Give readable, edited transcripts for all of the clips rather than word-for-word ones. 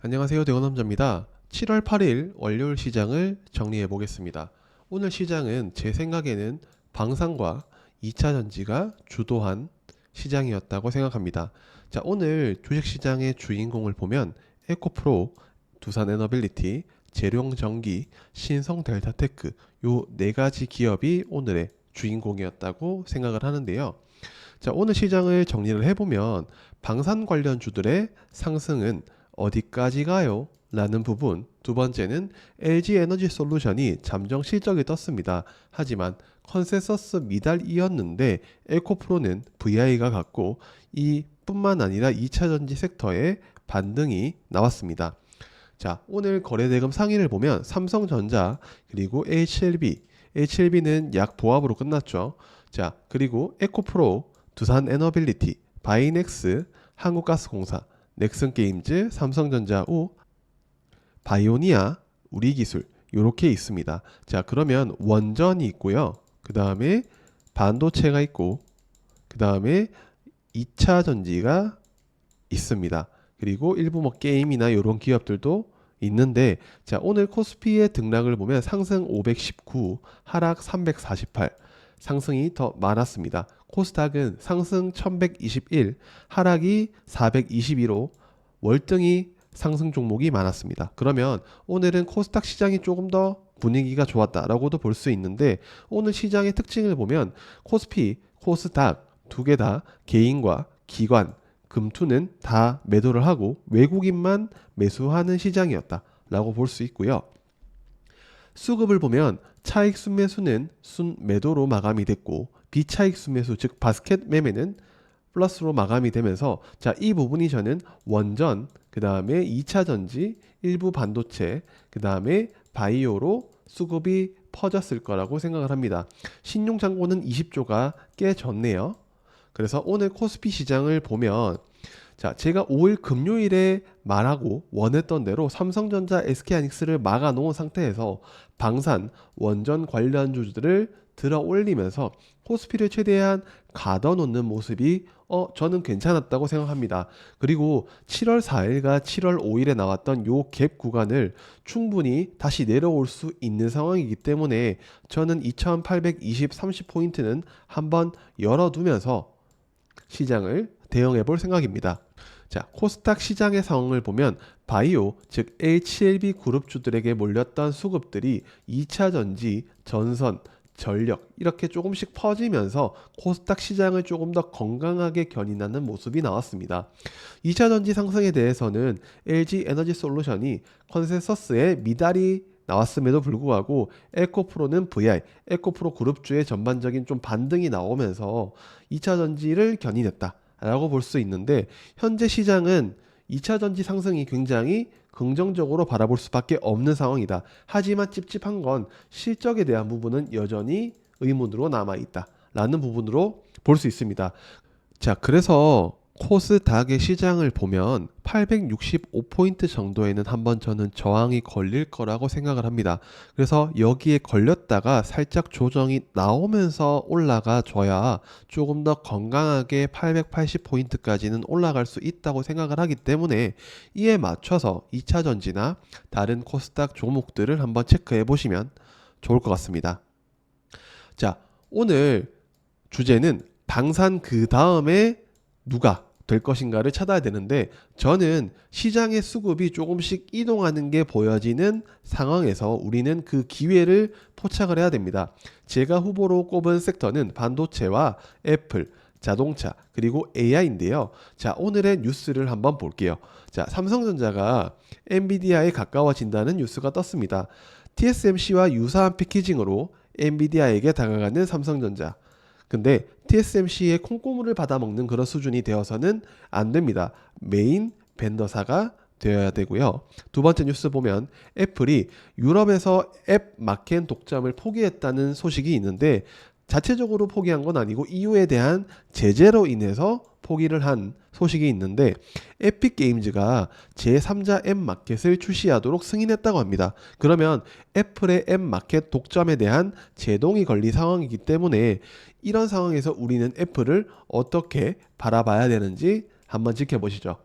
안녕하세요. 대원남자입니다. 7월 8일 월요일 시장을 정리해 보겠습니다. 오늘 시장은 제 생각에는 방산과 2차 전지가 주도한 시장이었다고 생각합니다. 자, 오늘 주식시장의 주인공을 보면 에코프로, 두산에너빌리티, 재룡전기, 신성델타테크 요 네 가지 기업이 오늘의 주인공이었다고 생각을 하는데요. 자, 오늘 시장을 정리를 해보면 방산 관련주들의 상승은 어디까지 가요? 라는 부분. 두 번째는 LG 에너지 솔루션이 잠정 실적이 떴습니다. 하지만 컨센서스 미달이었는데 에코프로는 VI가 같고 이 뿐만 아니라 2차 전지 섹터에 반등이 나왔습니다. 자, 오늘 거래대금 상위를 보면 삼성전자 그리고 HLB는 약 보합으로 끝났죠. 자, 그리고 에코프로, 두산에너빌리티, 바이넥스, 한국가스공사, 넥슨게임즈, 삼성전자 후 바이오니아, 우리기술 요렇게 있습니다. 자, 그러면 원전이 있고요. 그 다음에 반도체가 있고 그 다음에 2차 전지가 있습니다. 그리고 일부 뭐 게임이나 이런 기업들도 있는데, 자, 오늘 코스피의 등락을 보면 상승 519, 하락 348, 상승이 더 많았습니다. 코스닥은 상승 1121, 하락이 422로 월등히 상승 종목이 많았습니다. 그러면 오늘은 코스닥 시장이 조금 더 분위기가 좋았다라고도 볼 수 있는데, 오늘 시장의 특징을 보면 코스피, 코스닥 두 개 다 개인과 기관, 금투는 다 매도를 하고 외국인만 매수하는 시장이었다라고 볼 수 있고요. 수급을 보면 차익 순매수는 순매도로 마감이 됐고 비차익 순매수 즉 바스켓 매매는 플러스로 마감이 되면서, 자, 이 부분이 저는 원전, 그 다음에 2차 전지, 일부 반도체, 그 다음에 바이오로 수급이 퍼졌을 거라고 생각을 합니다. 신용잔고는 20조가 깨졌네요. 그래서 오늘 코스피 시장을 보면, 자, 제가 5일 금요일에 말하고 원했던 대로 삼성전자, SK하이닉스를 막아 놓은 상태에서 방산, 원전 관련주들을 들어 올리면서 코스피를 최대한 가둬 놓는 모습이 저는 괜찮았다고 생각합니다. 그리고 7월 4일과 7월 5일에 나왔던 요 갭 구간을 충분히 다시 내려올 수 있는 상황이기 때문에 저는 2820, 30포인트는 한번 열어두면서 시장을 대응해 볼 생각입니다. 자, 코스닥 시장의 상황을 보면 바이오, 즉 HLB 그룹주들에게 몰렸던 수급들이 2차 전지, 전선, 전력 이렇게 조금씩 퍼지면서 코스닥 시장을 조금 더 건강하게 견인하는 모습이 나왔습니다. 2차 전지 상승에 대해서는 LG 에너지 솔루션이 컨센서스에 미달이 나왔음에도 불구하고 에코프로는 에코프로 그룹주의 전반적인 좀 반등이 나오면서 2차 전지를 견인했다라고 볼 수 있는데, 현재 시장은 2차 전지 상승이 굉장히 긍정적으로 바라볼 수밖에 없는 상황이다. 하지만 찝찝한 건 실적에 대한 부분은 여전히 의문으로 남아있다라는 부분으로 볼 수 있습니다. 자, 그래서 코스닥의 시장을 보면 865포인트 정도에는 한번 저는 저항이 걸릴 거라고 생각을 합니다. 그래서 여기에 걸렸다가 살짝 조정이 나오면서 올라가 줘야 조금 더 건강하게 880포인트까지는 올라갈 수 있다고 생각을 하기 때문에, 이에 맞춰서 2차 전지나 다른 코스닥 종목들을 한번 체크해 보시면 좋을 것 같습니다. 자, 오늘 주제는 방산 그 다음에 누가 될 것인가를 찾아야 되는데, 저는 시장의 수급이 조금씩 이동하는 게 보여지는 상황에서 우리는 그 기회를 포착을 해야 됩니다. 제가 후보로 꼽은 섹터는 반도체와 애플, 자동차, 그리고 AI인데요. 자, 오늘의 뉴스를 한번 볼게요. 자, 삼성전자가 엔비디아에 가까워진다는 뉴스가 떴습니다. TSMC와 유사한 패키징으로 엔비디아에게 다가가는 삼성전자. 근데 TSMC의 콩고물을 받아먹는 그런 수준이 되어서는 안 됩니다. 메인 벤더사가 되어야 되고요. 두 번째 뉴스 보면 애플이 유럽에서 앱 마켓 독점을 포기했다는 소식이 있는데, 자체적으로 포기한 건 아니고 EU에 대한 제재로 인해서 포기를 한 소식이 있는데, 에픽 게임즈가 제3자 앱 마켓을 출시하도록 승인했다고 합니다. 그러면 애플의 앱 마켓 독점에 대한 제동이 걸린 상황이기 때문에 이런 상황에서 우리는 애플을 어떻게 바라봐야 되는지 한번 지켜보시죠.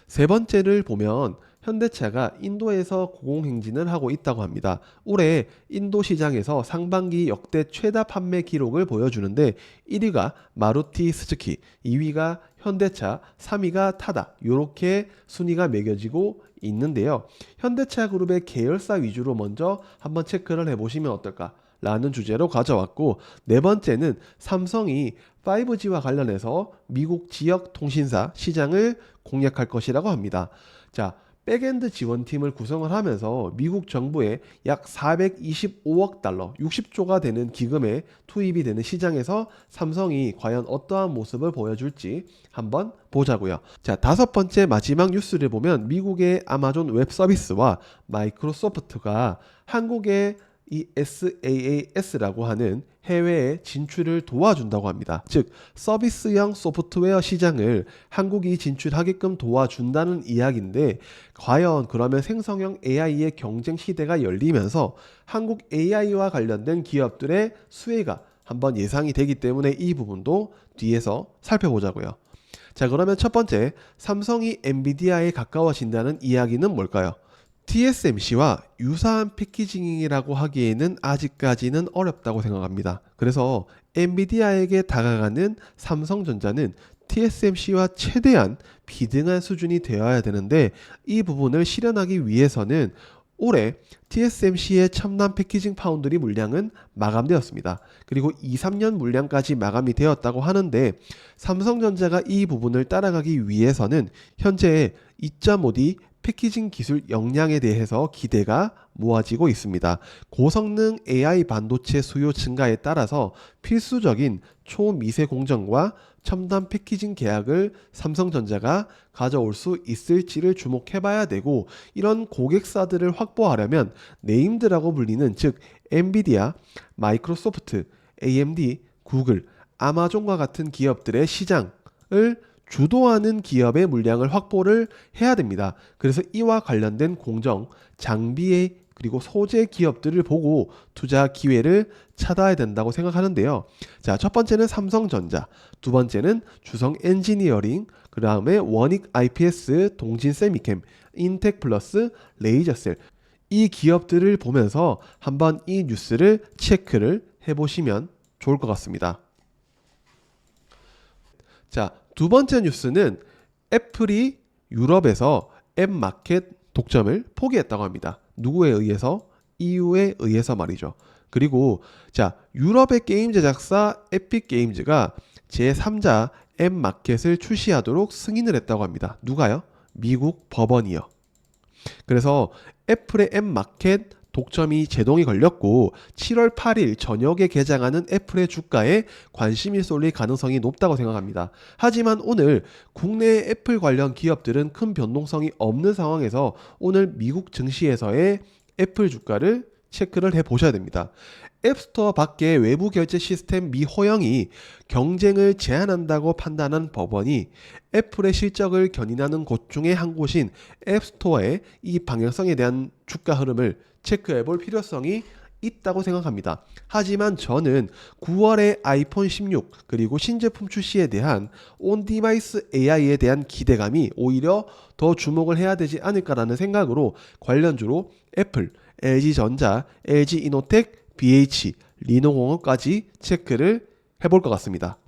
세 번째를 보면 현대차가 인도에서 고공행진을 하고 있다고 합니다. 올해 인도 시장에서 상반기 역대 최다 판매 기록을 보여주는데 1위가 마루티 스즈키, 2위가 현대차, 3위가 타다. 이렇게 순위가 매겨지고 있는데요. 현대차 그룹의 계열사 위주로 먼저 한번 체크를 해보시면 어떨까? 라는 주제로 가져왔고, 네 번째는 삼성이 5G와 관련해서 미국 지역 통신사 시장을 공략할 것이라고 합니다. 자, 백엔드 지원팀을 구성을 하면서 미국 정부에 약 425억 달러, 60조가 되는 기금에 투입이 되는 시장에서 삼성이 과연 어떠한 모습을 보여줄지 한번 보자고요. 자, 다섯 번째 마지막 뉴스를 보면 미국의 아마존 웹 서비스와 마이크로소프트가 한국의 이 SaaS라고 하는 해외에 진출을 도와준다고 합니다. 즉 서비스형 소프트웨어 시장을 한국이 진출하게끔 도와준다는 이야기인데, 과연 그러면 생성형 AI의 경쟁 시대가 열리면서 한국 AI와 관련된 기업들의 수혜가 한번 예상이 되기 때문에 이 부분도 뒤에서 살펴보자고요. 자, 그러면 첫 번째, 삼성이 엔비디아에 가까워진다는 이야기는 뭘까요? TSMC와 유사한 패키징이라고 하기에는 아직까지는 어렵다고 생각합니다. 그래서 엔비디아에게 다가가는 삼성전자는 TSMC와 최대한 비등한 수준이 되어야 되는데, 이 부분을 실현하기 위해서는 올해 TSMC의 첨단 패키징 파운드리 물량은 마감되었습니다. 그리고 2, 3년 물량까지 마감이 되었다고 하는데, 삼성전자가 이 부분을 따라가기 위해서는 현재 2.5D 패키징 기술 역량에 대해서 기대가 모아지고 있습니다. 고성능 AI 반도체 수요 증가에 따라서 필수적인 초미세 공정과 첨단 패키징 계약을 삼성전자가 가져올 수 있을지를 주목해봐야 되고, 이런 고객사들을 확보하려면 네임드라고 불리는, 즉 엔비디아, 마이크로소프트, AMD, 구글, 아마존과 같은 기업들의 시장을 주도하는 기업의 물량을 확보를 해야 됩니다. 그래서 이와 관련된 공정, 장비의 그리고 소재 기업들을 보고 투자 기회를 찾아야 된다고 생각하는데요. 자, 첫 번째는 삼성전자, 두 번째는 주성 엔지니어링, 그 다음에 원익 IPS, 동진 세미캠, 인텍 플러스, 레이저셀, 이 기업들을 보면서 한번 이 뉴스를 체크를 해보시면 좋을 것 같습니다. 자, 두 번째 뉴스는 애플이 유럽에서 앱 마켓 독점을 포기했다고 합니다. 누구에 의해서? EU에 의해서 말이죠. 그리고 자, 유럽의 게임 제작사 에픽 게임즈가 제3자 앱 마켓을 출시하도록 승인을 했다고 합니다. 누가요? 미국 법원이요. 그래서 애플의 앱 마켓 독점이 제동이 걸렸고 7월 8일 저녁에 개장하는 애플의 주가에 관심이 쏠릴 가능성이 높다고 생각합니다. 하지만 오늘 국내 애플 관련 기업들은 큰 변동성이 없는 상황에서 오늘 미국 증시에서의 애플 주가를 체크를 해 보셔야 됩니다. 앱스토어 밖의 외부 결제 시스템 미허용이 경쟁을 제한한다고 판단한 법원이 애플의 실적을 견인하는 곳 중에 한 곳인 앱스토어의 이 방향성에 대한 주가 흐름을 체크해 볼 필요성이 있다고 생각합니다. 하지만 저는 9월에 아이폰 16 그리고 신제품 출시에 대한 온디바이스 AI에 대한 기대감이 오히려 더 주목을 해야 되지 않을까라는 생각으로 관련주로 애플, LG전자, LG이노텍, BH, 리노공업까지 체크를 해볼 것 같습니다.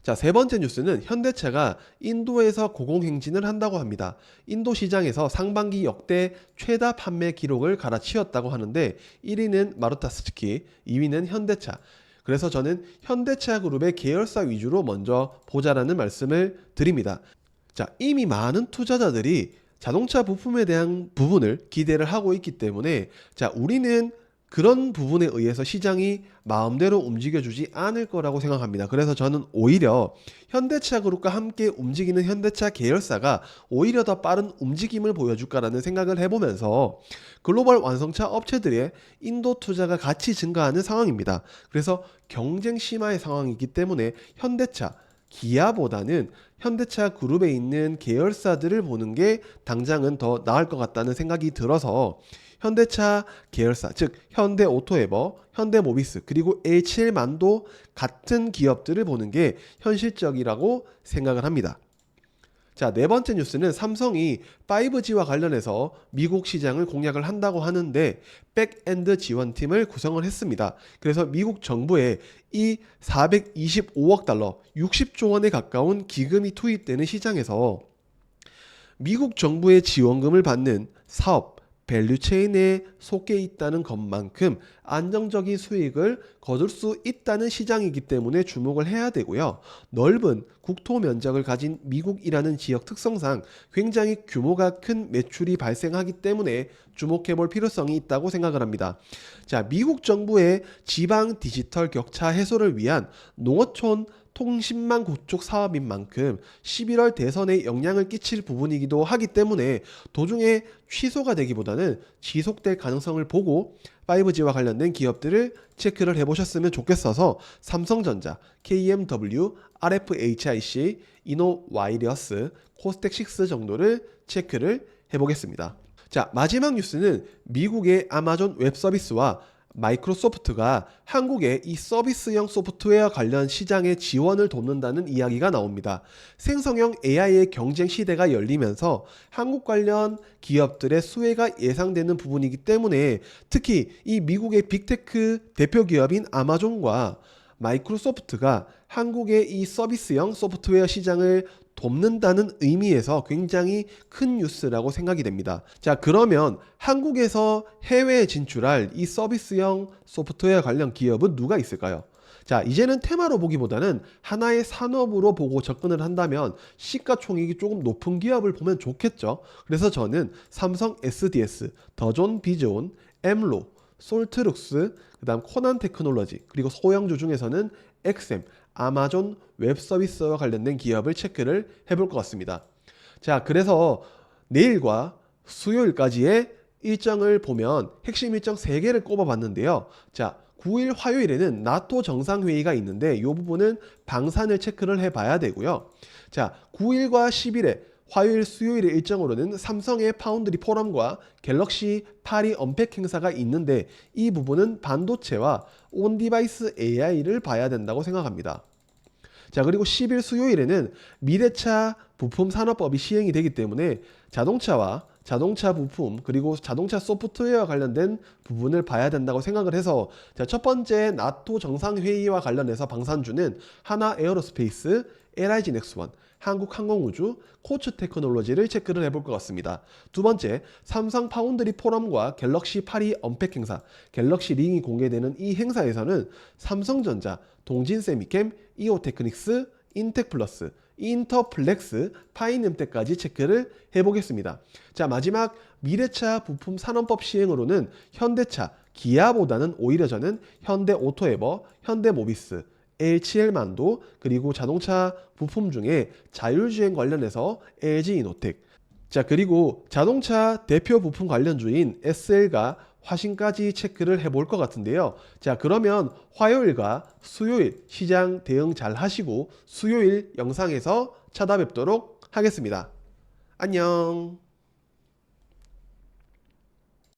자, 세 번째 뉴스는 현대차가 인도에서 고공행진을 한다고 합니다. 인도 시장에서 상반기 역대 최다 판매 기록을 갈아치웠다고 하는데 1위는 마루타 스즈키, 2위는 현대차. 그래서 저는 현대차 그룹의 계열사 위주로 먼저 보자라는 말씀을 드립니다. 자, 이미 많은 투자자들이 자동차 부품에 대한 부분을 기대를 하고 있기 때문에 자, 우리는 그런 부분에 의해서 시장이 마음대로 움직여주지 않을 거라고 생각합니다. 그래서 저는 오히려 현대차 그룹과 함께 움직이는 현대차 계열사가 오히려 더 빠른 움직임을 보여줄까라는 생각을 해보면서 글로벌 완성차 업체들의 인도 투자가 같이 증가하는 상황입니다. 그래서 경쟁 심화의 상황이기 때문에 현대차, 기아보다는 현대차 그룹에 있는 계열사들을 보는 게 당장은 더 나을 것 같다는 생각이 들어서 현대차 계열사, 즉 현대오토에버, 현대모비스, 그리고 H1만도 같은 기업들을 보는 게 현실적이라고 생각을 합니다. 자, 네 번째 뉴스는 삼성이 5G와 관련해서 미국 시장을 공략을 한다고 하는데 백엔드 지원팀을 구성을 했습니다. 그래서 미국 정부에 이 425억 달러, 60조 원에 가까운 기금이 투입되는 시장에서 미국 정부의 지원금을 받는 사업, 밸류체인에 속해 있다는 것만큼 안정적인 수익을 거둘 수 있다는 시장이기 때문에 주목을 해야 되고요. 넓은 국토 면적을 가진 미국이라는 지역 특성상 굉장히 규모가 큰 매출이 발생하기 때문에 주목해 볼 필요성이 있다고 생각을 합니다. 자, 미국 정부의 지방 디지털 격차 해소를 위한 농어촌 통신망 구축 사업인 만큼 11월 대선에 영향을 끼칠 부분이기도 하기 때문에 도중에 취소가 되기보다는 지속될 가능성을 보고 5G와 관련된 기업들을 체크를 해보셨으면 좋겠어서 삼성전자, KMW, RFHIC, 이노와이리어스, 코스텍6 정도를 체크를 해보겠습니다. 자, 마지막 뉴스는 미국의 아마존 웹 서비스와 마이크로소프트가 한국의 이 서비스형 소프트웨어 관련 시장에 지원을 돕는다는 이야기가 나옵니다. 생성형 AI의 경쟁 시대가 열리면서 한국 관련 기업들의 수혜가 예상되는 부분이기 때문에 특히 이 미국의 빅테크 대표 기업인 아마존과 마이크로소프트가 한국의 이 서비스형 소프트웨어 시장을 돕는다는 의미에서 굉장히 큰 뉴스라고 생각이 됩니다. 자, 그러면 한국에서 해외에 진출할 이 서비스형 소프트웨어 관련 기업은 누가 있을까요? 자, 이제는 테마로 보기보다는 하나의 산업으로 보고 접근을 한다면 시가총액이 조금 높은 기업을 보면 좋겠죠. 그래서 저는 삼성 SDS, 더존 비즈온, 엠로, 솔트룩스, 그 다음 코난 테크놀로지, 그리고 소형주 중에서는 엑셈, 아마존 웹 서비스와 관련된 기업을 체크를 해볼 것 같습니다. 자, 그래서 내일과 수요일까지의 일정을 보면 핵심 일정 3개를 꼽아봤는데요. 자, 9일 화요일에는 나토 정상회의가 있는데 이 부분은 방산을 체크를 해봐야 되고요. 자, 9일과 10일에 화요일, 수요일의 일정으로는 삼성의 파운드리 포럼과 갤럭시 파리 언팩 행사가 있는데 이 부분은 반도체와 온디바이스 AI를 봐야 된다고 생각합니다. 자, 그리고 10일 수요일에는 미래차 부품 산업법이 시행이 되기 때문에 자동차와 자동차 부품 그리고 자동차 소프트웨어와 관련된 부분을 봐야 된다고 생각을 해서 자, 첫 번째 나토 정상회의와 관련해서 방산주는 하나 에어로스페이스, LIG 넥스원, 한국항공우주, 코츠테크놀로지를 체크를 해볼 것 같습니다. 두 번째, 삼성 파운드리 포럼과 갤럭시 파리 언팩 행사, 갤럭시 링이 공개되는 이 행사에서는 삼성전자, 동진세미캠, 이오테크닉스, 인텍플러스, 인터플렉스, 파이넴텍까지 체크를 해보겠습니다. 자, 마지막 미래차 부품 산업법 시행으로는 현대차, 기아보다는 오히려 저는 현대오토에버, 현대모비스, LCL만도 그리고 자동차 부품 중에 자율주행 관련해서 LG이노텍, 자, 그리고 자동차 대표 부품 관련주인 SL과 화신까지 체크를 해볼 것 같은데요. 자, 그러면 화요일과 수요일 시장 대응 잘 하시고 수요일 영상에서 찾아뵙도록 하겠습니다. 안녕.